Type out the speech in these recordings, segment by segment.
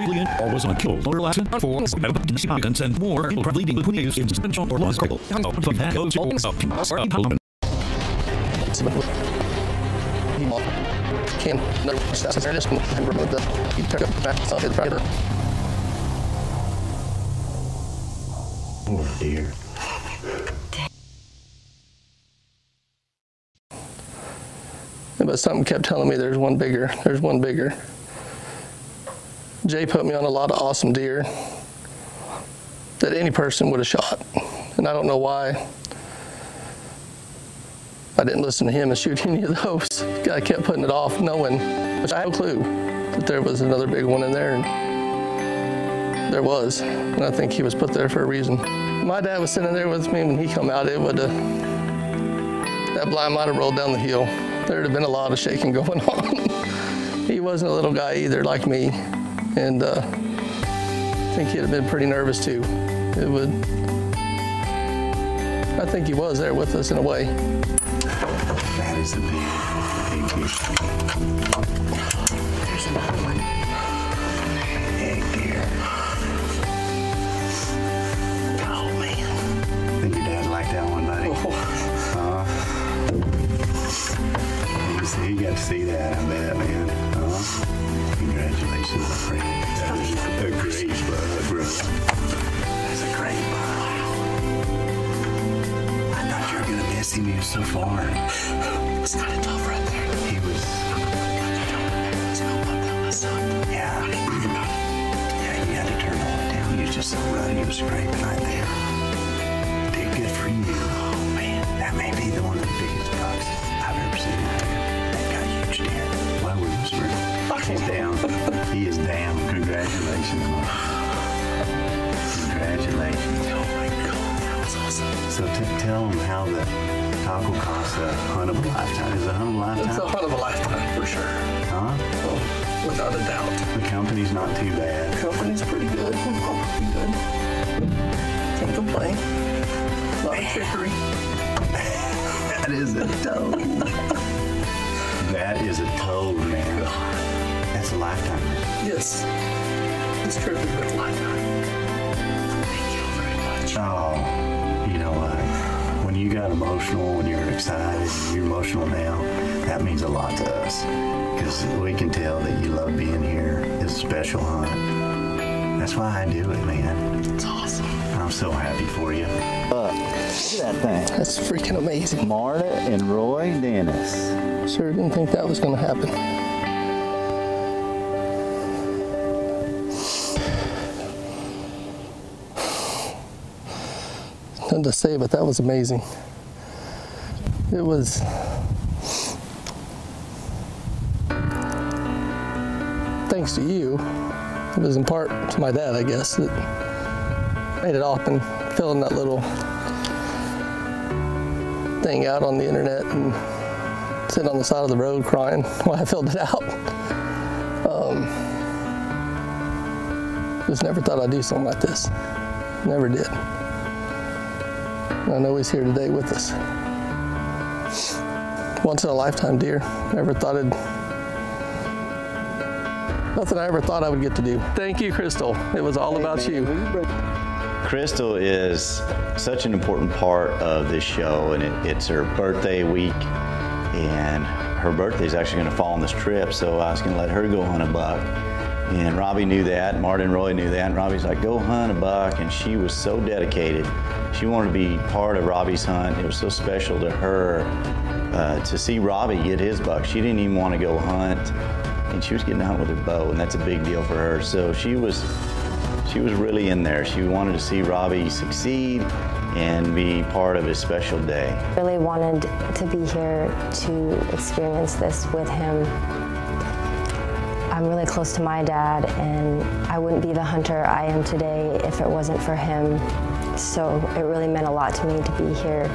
Alien always on kill or last for significance and more leading between use in suspension or loss critical. That goes can never that's there just remember the you pick up back on the predator. Oh dear. But something kept telling me there's one bigger. Jay put me on a lot of awesome deer that any person would have shot. And I don't know why I didn't listen to him and shoot any of those. I kept putting it off knowing, which I had no clue that there was another big one in there. And there was. And I think he was put there for a reason. My dad was sitting there with me when he come out. It would that blind might have rolled down the hill. There'd have been a lot of shaking going on. He wasn't a little guy either, like me, and I think he'd have been pretty nervous too. I think he was there with us in a way. That is a big deer. There's another one. Big deer. Oh man. Think your dad liked that one, buddy? You got to see that, I bet, man. Congratulations, my friend. That is a great buck, bro. That's a great buck. I thought you were going to miss him. He was so far. It was kind of tough right there. He was. Yeah. Yeah, you had to turn all it down. He was just so ruddy. He was scraping right there. Dude, good for you. Oh, man. That may be one of the biggest bucks I've ever seen out there. Why would you spring? He's down. He is down. Congratulations, man. Congratulations. Oh my God, that was awesome. So tell them how the taco costs a hunt of a lifetime. Is it a hunt of a lifetime? It's a hunt of a lifetime for sure. Huh? Oh, without a doubt. The company's not too bad. The company's pretty good. Pretty good. Can't complain. A lot of trickery. That is a toad. That is a toad, man. That's a lifetime. Yes. This trip has been a lifetime. Thank you very much. Oh, you know what? When you got emotional, when you're excited, you're emotional now, that means a lot to us. Because we can tell that you love being here. It's a special hunt. That's why I do it, man. It's awesome. I'm so happy for you. Look at that thing. That's freaking amazing. Marta and Roy Dennis. Sure didn't think that was going to happen. Nothing to say, but that was amazing. It was. Thanks to you. It was in part to my dad, I guess, that made it off and filling that little thing out on the internet and sitting on the side of the road crying while I filled it out. Just never thought I'd do something like this. Never did. And I know he's here today with us. Once in a lifetime deer. Nothing I ever thought I would get to do. Thank you, Crystal. It was all about you. Crystal is such an important part of this show, and it's her birthday week, and her birthday is actually going to fall on this trip, so I was going to let her go hunt a buck. And Robbie knew that, Martin and Roy knew that, and Robbie's like, go hunt a buck, and she was so dedicated. She wanted to be part of Robbie's hunt. It was so special to her to see Robbie get his buck. She didn't even want to go hunt, and she was getting to hunt with her bow, and that's a big deal for her. So she was really in there. She wanted to see Robbie succeed and be part of his special day. Really wanted to be here to experience this with him. I'm really close to my dad, and I wouldn't be the hunter I am today if it wasn't for him. So it really meant a lot to me to be here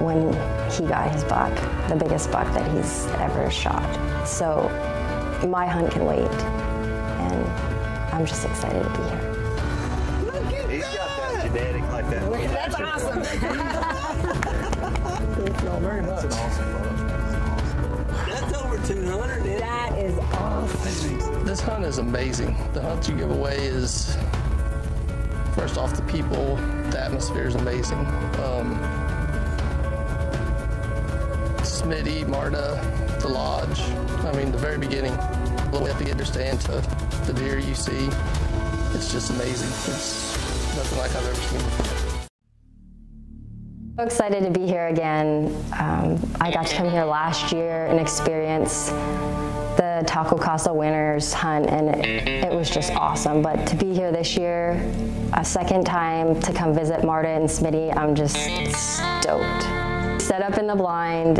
when he got his buck, the biggest buck that he's ever shot. So my hunt can wait, and I'm just excited to be here. He's got that genetic like that. That's awesome. Thank you all very much. That's awesome. That's over 200. That is awesome. This hunt is amazing. The hunt you give away is, first off, the people, the atmosphere is amazing. Smitty, Marta, the lodge, I mean, the very beginning, the way to get your stand to the deer you see, it's just amazing. It's nothing like I've ever seen before. So excited to be here again. I got to come here last year and experience the Taco Casa Winners hunt, and it was just awesome. But to be here this year, a second time to come visit Marta and Smitty, I'm just stoked. Set up in the blind,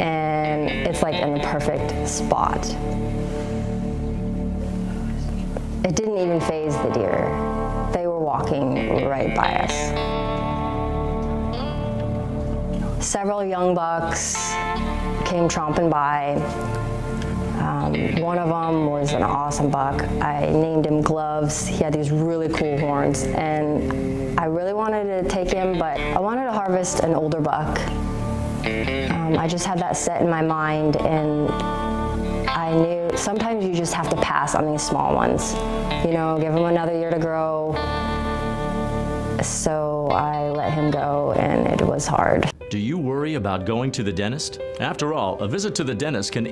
and it's like in the perfect spot. It didn't even faze the deer. They were walking right by us. Several young bucks came tromping by. One of them was an awesome buck. I named him Gloves. He had these really cool horns, and I really wanted to take him, but I wanted to harvest an older buck. I just had that set in my mind, and I knew sometimes you just have to pass on these small ones. You know, give them another year to grow. So I let him go, and it was hard. Do you worry about going to the dentist? After all, a visit to the dentist can